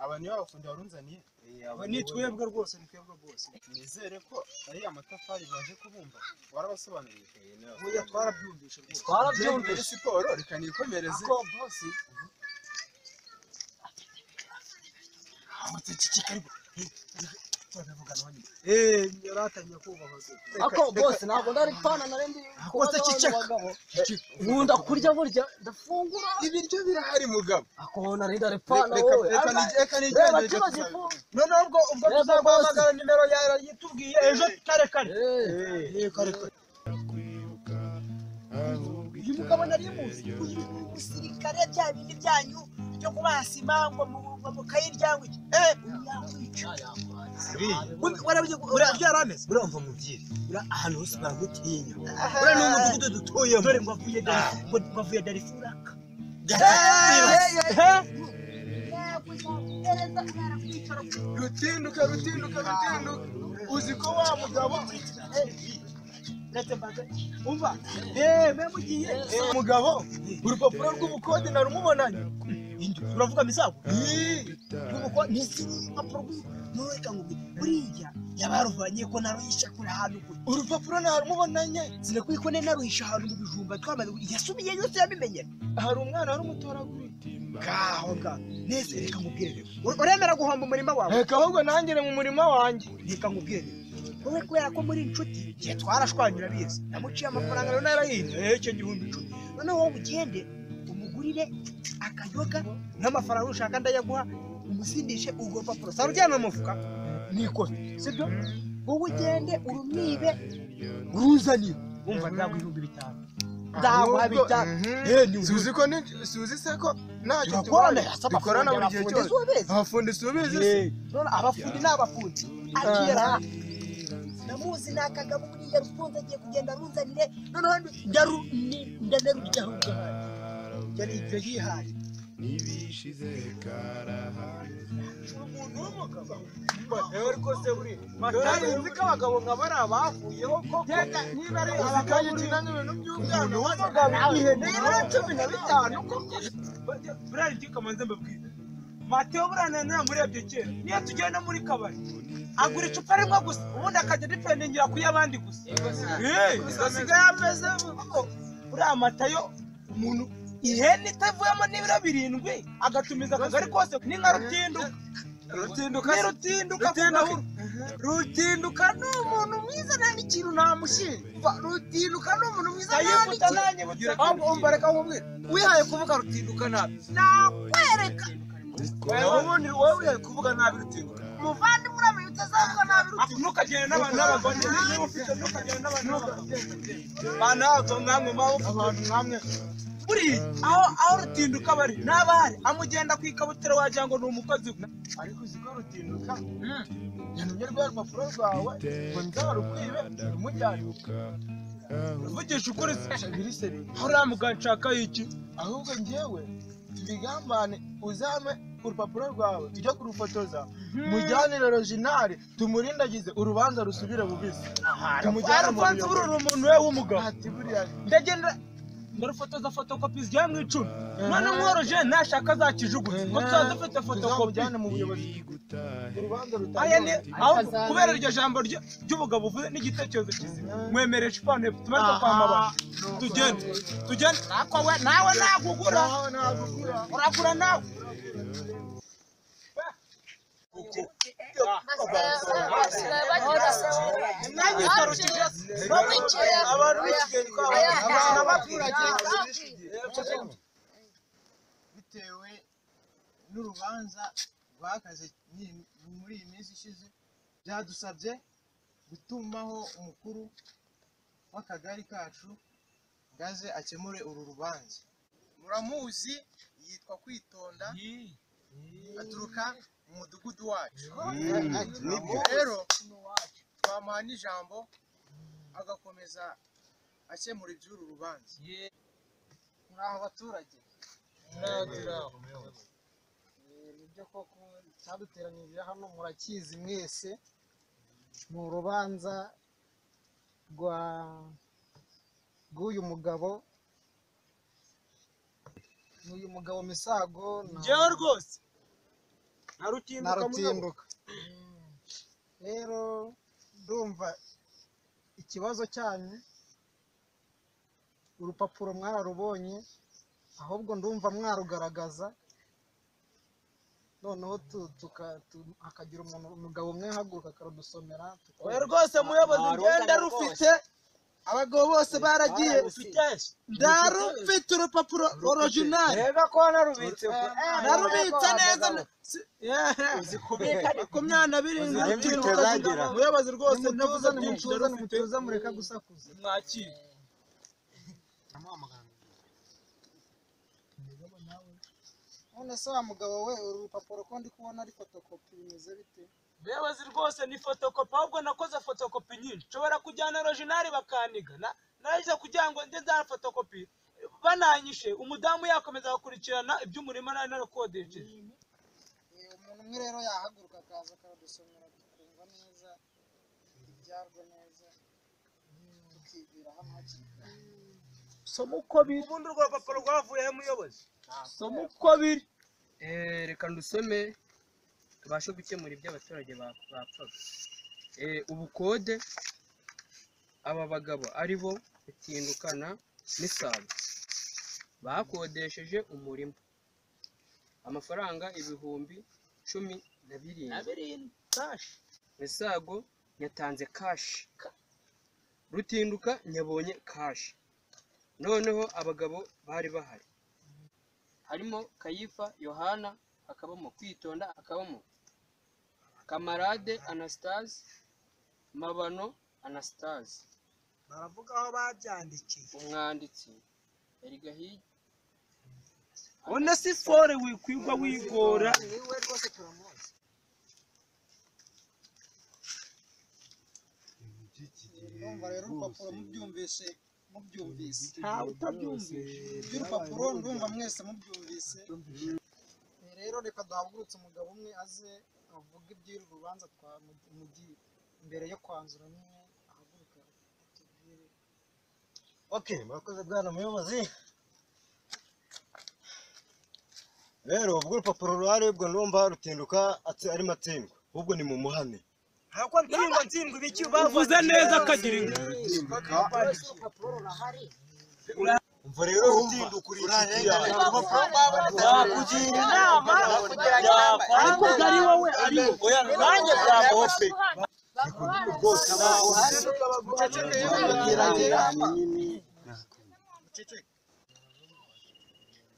aba niyo abafundi warunzaniye ni twebwe rwose nizere ko ari amatafari baje kubumba warabasobanuriye oya twarabyumvishe rwose twarabyumvishe siporo reka nikomereze ko boss amatiki karibu yaratanye kubabaza ako bose ntabwo ndari pana narendi akose ciceka nkunda kurya burya ndafungura ibiryo birahari mugabo ako narendi ari pana wowe reka nijyane none ubwo tuzaguhamagara nimero yawe yitubwiye ejo kare uyu mugabo nari muzi uyu musirikare bya bindi byanyu byo kubasima ngo mukayiryango iki urumva mubwire ahantu hose baramutinya ura ni umudugudu dutuyemo dore ngo avuye darifuraka rutinduka uzi ko wa mugabo umva mugiye umugabo urupapuro rw'ubukode narumubonanye uravuga misago ntureka ngo buriya yabaruvanye ko naruhisha kuri ahantu kure urupapuro narumubonanye sinakwiye ko naruhisha ahantu mu bijumba twamaze yasubiye yose yabimenye hari umwana wari umutoragura ngaho nese reka nkubwire uremera guhomba umurima wawe reka ahubwo nangire mu murima wanjye reka nkubwire wowe kubera ko muri inshuti gihe twarashwanyura bizi namuciye amafaranga rero narahinze icyo gihumbi 10 noneho wowe ugende umugurire akayoga n'amafaranga ushaka ndayaguha umusindishe urwo rupapuro sara ujyana mu mufuka nikoze sibyo wowe ugende urumwibe uruzanire umva ndaguha 5,000 ndaguha 5,000 suzi se ko ntacyo bikorana buri gihe cyose abafundi subizi none abafundi n'abafundi akira namuzi nakagabo buriya rufunze agiye kugenda arunzanire noneho ndarurya yari ibyo yihaye nibishize karahari umuntu w'umugabo ewe rwose buri matari nzi ko abagabo nk'abari abavuyeho koko niba ari abakaye kinanye ibintu by'ubwana w'umugabo ihene 15 koko burari gikamanze mbabwira Mateo burana namurebye kera niyo tugenda muri kabari agura icupa rimwe gusa ubundi akajya dipendingira ku yabandi gusa asigaye ameze uriya Matayo umuntu ihene itavuyemo n'ibiro 7 agatumiza akagari kose n'inka rutinduka rutinduka n'umuntu mwiza nta n'ikintu namushinja rutinduka n'umuntu mwiza umbareka nkubwire wihaye kuvuga rutinduka nabi nakwereka ubundi wowe wihaye kuvuga nabi rutinduka muvandi muramenye utazavuga nabi rutinduka ntukagende n'abagore niba ufite ntukagende n'abantu abantu nkamwe buri aho rutinduka bari n'abari amugenda ku ikabutura wagira ngo ni umukozi ariko uziko rutinduka yanumye rwa rupapuro rwawe ngo nzabarukwibe rumujyane uvugisha ukuri biriseri hariya muganshaka iki ahubwo njyewe tubigambane uzame urupapuro rwawe ujya kurufotoza mujyanire original tumurindagize urubanza rusubire bubisi tumujyane mu buyobozi umuntu we w'umugabo ati buriya ndagenda ndarufotoza fotokopi zijya mu 10 none mworoje nashaka zakijuguze ngo tuzadufite fotokopi mu buyobozi urubanza rutanye kubera iryo jambo ry'ubugabo uvuze n'igitekerezo kizima mwemereje ipane tumaze kwamabara tugende nawe nagugura uragura nawe bitewe n'urubanza rwakaze muri iyi minsi ishize byadusabye gutumaho umukuru w'akagari kacu ngaze akemure uru rubanza muramuzi yitwa Kwitonda aturuka mu mudugudu wacu rero twamuha n'ijambo agakomeza akemura iby'uru rubanza muraho abaturage nibyo koko cyaduteranije hano murakizi mwese mu rubanza rw'uyu mugabo n'uyu mugabo Misago njyewe rwose na na rutinduka rutinduka. Rero ndumva ikibazo cyanyu urupapuro mwararubonye, ahubwo ndumva mwarugaragaza, noneho hakagira umugabo umwe ahaguruka akarudusomera. we rwose muyobozi ngenda rufite, abagabo bose baragiye, ndarufite urupapuro original, rega ko narubitse narubitse neza 27 muyobozi rwose ndavuze byinshi, mutuza mureka gusakuza. mwakire None se wa mugabo we, uru rupapuro ko ndi kubona ari fotokopi bimeze bite? muyobozi rwose ni fotokopi, ahubwo nakoze fotokopi nyinshi, nshobora kujyana original bakaniga naje kugira ngo nde za fotokopi bananyishe, umudamu yakomeza gukurikirana iby'umurima nari narakodesheje. Umuntu umwe rero yahaguruka akaza akaradusomera tukumva neza ibyarwo neza, tukibwira hano hakiri kare. Soma uko biri, ubundi urwo rupapuro rwavuyeho muyobozi, soma uko biri. Reka ndusome tubashe gukemura ibyo abaturage bapfaga. Ubukode aba bagabo ari bo Rutindukana n'Isabo bakodesheje umurima amafaranga 17,000 kashi, Misago yatanze kashi, Rutinduka nyabonye kashi. Noneho abagabo bari bahari harimo Kayifa Yohana, hakabamo Kwitonda, hakabamo Kamarade Anastase, Mabano Anastase. baravuga aho babyandikiye. Umwanditsi yari Gahigi. One si fore wikwigwa wigora. Niwe rwose turamuzi. Ndumva rero urupapuro mubyumvise. Ntawe utabyumvise. Urupapuro ndumva mwese mubyumvise. Rero reka duhagurutse umugabo umwe aze avuga iby'uru rubanza twamugiye mbere yo kwanzura nyine ahaguruka tubwire. Okay, murakoze bwana muyobozi. Rero ubwo urupapuro ruharebwa ndumva Rutinduka ari matsindwa, ahubwo ni mu muhane. Hako ntsindwa ibiki bavuze neza akagira inka. Umva rero Rutinduka uri kugira inama ariko gari wowe ari oya nanjye bwabofe. rwose nawe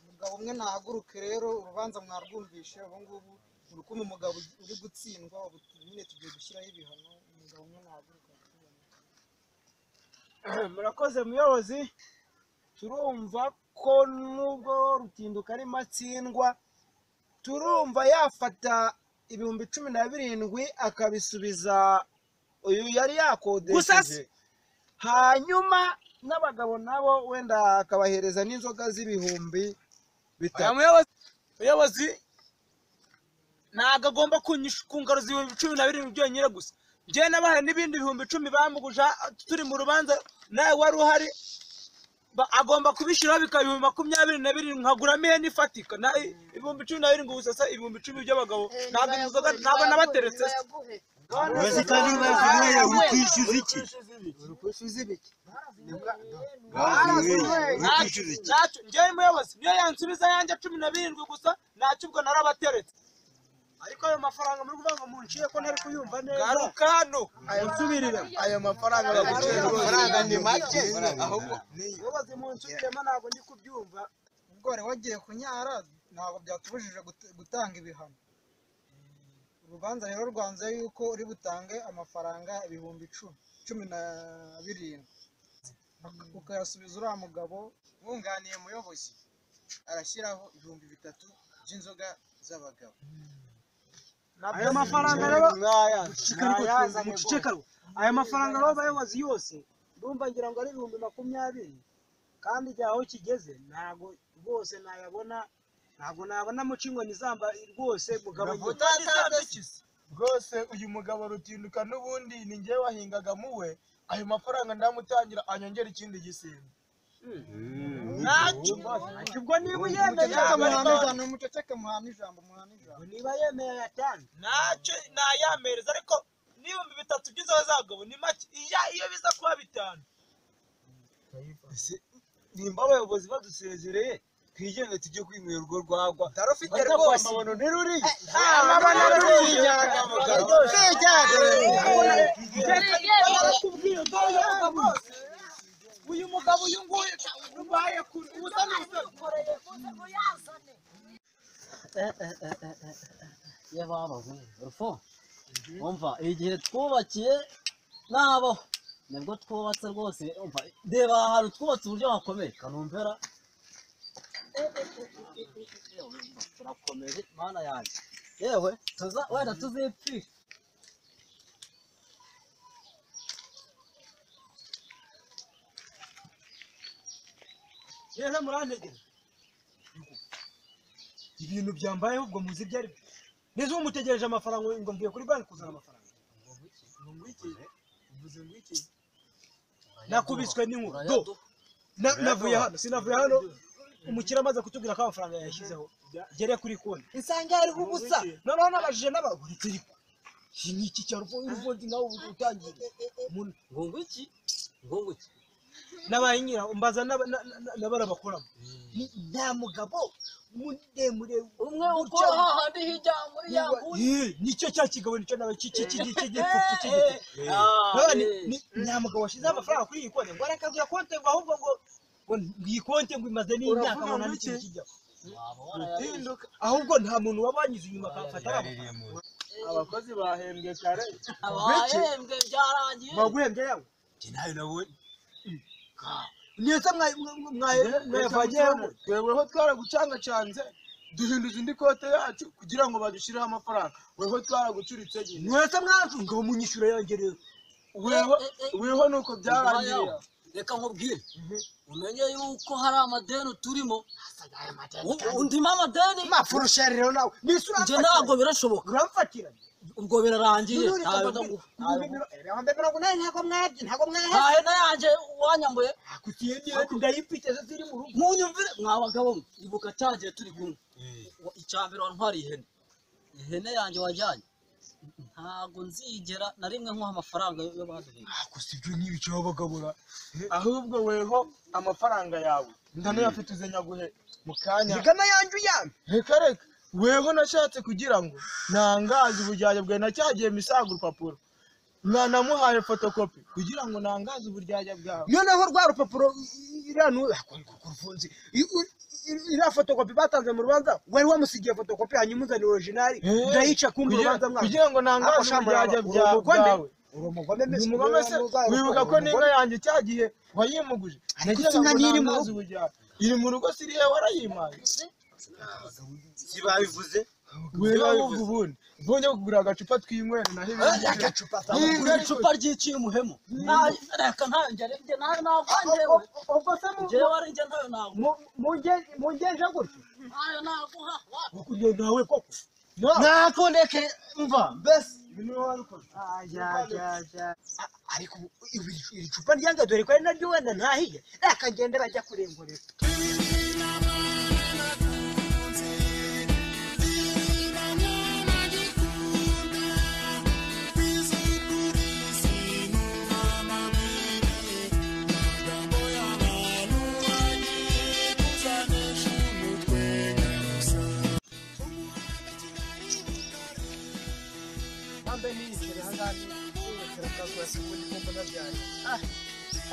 umugabo umwe nahaguruke rero urubanza mwarwumvishe. Ubu ngubu urukundo umugabo uri gutsindwa, ubu nyine tugiye gushyiraho ibihano. Umugabo umwe nahaguruka. Murakoze muyobozi, turumva ko nubwo Rutinduka ari matsindwa, turumva yafata 17,000 akabisubiza uyu yari yakodesheje, hanyuma n'abagabo nabo wenda akabahereza n'inzoga z'ibihumbi 5. Muyobozi ntago agomba kungaruza 17,000 byonyine gusa, njye nabahaye n'ibindi 10,000 bambuguja turi mu rubanza, nawe wari uhari, agomba kubishiraho bikaba 22,000 nkaguramo ihene ifatika. 17,000 ngo usasa 10,000 by'abagabo, ntabwo nabateretse. Wese kandi baziye ukwishyuza iki? Njyewe muyobozi niyo yansubiza yanjye 17 gusa, ntacyo ubwo narabateretse. Ariko ayo mafaranga muri kuvuga ngo munciye ko ntari kuyumva neza. Garukano ayasubirira. Ayo mafaranga baguciye, amafaranga ni make, ahubwo muyobozi munciyemo ntabwo ndi kubyumva. Ubwo rero wagiye kunyara ntabwo byatubujije gutanga ibihano. Urubanza rero rwanze yuko uri butange amafaranga 17,000 ukayasubiza uriya mugabo wunganiye muyobozi, arashyiraho 3,000 by'inzoga z'abagabo. Ayo mafaranga rero ayo mafaranga rero bayobozi yose ndumva ngira ngo ari 20,000, kandi igihe aho kigeze ntago rwose nayabona, ntago nabona mucingo nizamba rwose mugabo rwose. Uyu mugabo Rutinduka n'ubundi ni njye wahingaga muwe, ayo mafaranga ndamutangira anyongera ikindi gisimba. ntacyo ubwo niba uyemeye muceceke muhana ijambo niba yemeye yatanze ntacyo nayamereza ariko n'ibihumbi 3 by'izo zagabo ni make iyo biza kuba 5 nimba abayobozi badusezereye twigende tujye kwinywera urwo rwagwa tarufite rwose amabono ntiruriye amabono ntiruriye uyu mugabo uyu nguyu ubaye kuri uza n'ukoreye ye baba we rufo umva igihe twubakiye nabo nibwo twubatse rwose umva reba ahantu twubatse uburyo hakomeye kanumbera turakomeje mana yanjye yewe wenda tuzipfisha rero murantegera ibintu byambayeho ubwo muzi ibyo ari byo neza uwo mutegereje amafaranga ngo mvuye kuri banki kuzana amafaranga nakubiswe n'inkuba navuye hano sinavuye hano umukire amaze kutubwira ko amafaranga yashyizeho gere kuri konti insanga hariho ubusa noneho nabajije n'abagore turiko iki cyaro uvundi nawe utangiye ngo iki n'abayinyira umbaza n'abarabakoramo nta mugabo muremure umwe ukora hahandi hirya muri yanguye nicyo cya kigabo nicyo nawe cy'igipfupu nta mugabo washyizeho amafaranga kuri iyi konti ngo arakabwira konti ngo ahubwo ngo iyi konti ngo imaze n'imyaka ngo nta n'ikintu kijyaho ahubwo nta muntu wabanyuze inyuma akafata abakozi bahembwe kare abahembwe byarangiye baguhembye yawe nawe nabonye neza mwayavagiyemo tweweho twaragucangacanze duhinduza indi kote yacu kugira ngo badushireho amafaranga weho twaragucuritse nyine mwese mwatunga umunyishyura yanjye rero weho nuko byarangiye reka nkubwire umenye yuko hari amadeni turimo undimo amadeni mafurusha rero nawe nje ntabwo birashoboka uramfatira ubwo birarangiye ntabwo mwahe na yanjye wanyambuye ndayipite ziri mu rugo munyumvire mwa bagabo mwe ibuka cyagiye turi kumwe icyambere wantwariye ihene yanjye wajyanye ntabwo nzigera na rimwe nkuha amafaranga yo baduheye gusa ibyo n'ibice babagabura ahubwo weho amafaranga yawe ndanayafite uzenyaguhe mu kanya reka yanjye uyambe reka weho nashatse kugira ngo nangaze uburyarya bwawe nacyagiye misaga urupapuro mwanamuhaye fotokopi kugira ngo nangaze uburyarya bwawe noneho rwa rupapuro iriya fotokopi batanze mu rubanza wari wamusigiye fotokopi hanyuma uzana originali ndayica kumva urubanza mwana kugira ngo nangaze uburyarya bwawe umugome se wibuka ko n'inka yanjye cyagiye wayimuguje nagira ngo nangaze uburyarya iri mu rugo siriye warayimaye kibabivuze webavuga ubundi mbonye kugura agacupa twinywera naho ibindi agacupa icupa ryiciye umuhemu reka ntanjye navanjewe ubwo se njyewe ari njye ntayo naguha mungenje gutyo ntayo naguha kugenda nawe koko nakondeke mva mbese ariko iri cupa ryanga dore ko ari naryo wenda ntahiye reka ngende bajya kurengurira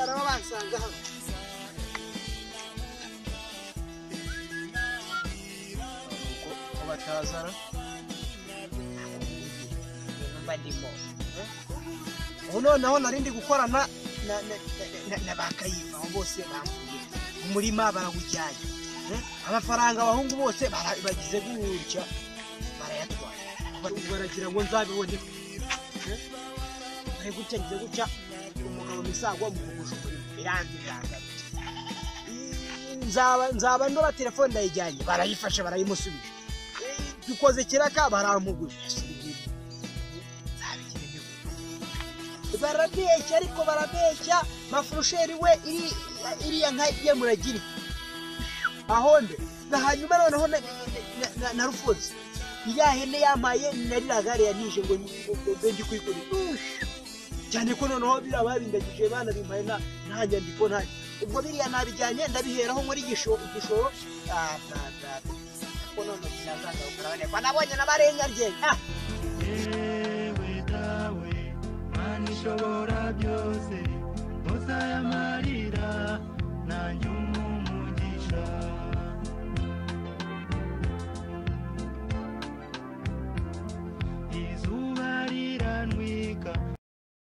araba bansanga hano batazara ndimo ubu noneho narindi gukorana na bakayiva bose bamvuye umurima barawujyanye amafaranga abahungu bose bagize gutya barayatwara baragira ngo nzabibone bari gutya ngize gutya umugabo misagwa mu kugushukura iranzi nzaba ndora telefone ndayijyanye barayifashe barayimusubije dukoze kiraka baramuguje barabeshya ariko barabeshya mafurusheri we iri iriya nka ye muragira ahonde na hanyuma noneho na rufozi iriya hene yamaye nariragare yanije ngo ndi kwikorera cyane ko noneho biraba bindagije bana bimpaye nta nyandiko nta ubwo biriya nabijyanye ndabiheraho muri igishoro ko noneho kinazanga ukarabane kwa nabonye nabarenya rye yewe dawe mani shobora byose